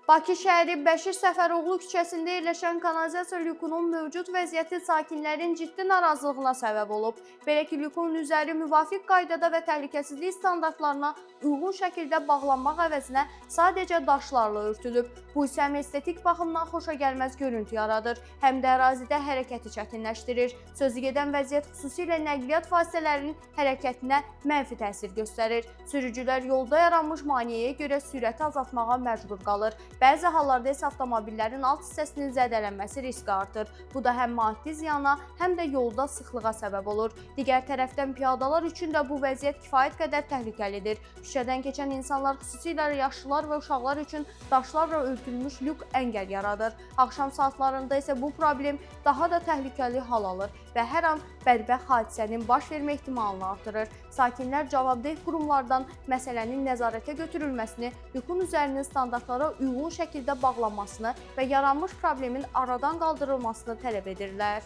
Bakı şəhəri Bəşir Səfəroğlu küçəsində yerləşən kanalizasiya lyukunun mövcud vəziyyəti sakinlərin ciddi narazılığına səbəb olub. Belə ki, lyukun üzəri müvafiq qaydada və təhlükəsizlik standartlarına uyğun şəkildə bağlanmaq əvəzinə sadəcə daşlarla örtülüb. Bu isə həm estetik baxımdan xoşagəlməz görüntü yaradır, həm də ərazidə hərəkəti çətinləşdirir. Sözügedən vəziyyət xüsusilə nəqliyyat vasitələrinin hərəkətinə mənfi təsir göstərir. Sürücülər yolda yaranmış maneəyə görə sürəti azaltmağa məcbur qalır. Bəzi hallarda isə avtomobillərin alt hissəsinin zədələnməsi riski artır. Bu da həm maddi ziyana, həm də yolda sıxlığa səbəb olur. Digər tərəfdən piyadalar üçün də bu vəziyyət kifayət qədər təhlükəlidir. Küçədən keçən insanlar, xüsusilə yaşlılar və uşaqlar üçün daşlarla örtülmüş lyuk əngəl yaradır. Axşam saatlarında isə bu problem daha da təhlükəli hal alır və hər an bədbəxt hadisənin baş vermə ehtimalını artırır. Sakinlər cavabdeh qurumlardan məsələnin nəzarətə götürülməsini, lyukun üzərinin standartlara uyğun şəkildə bağlanmasını və yaranmış problemin aradan qaldırılmasını tələb edirlər.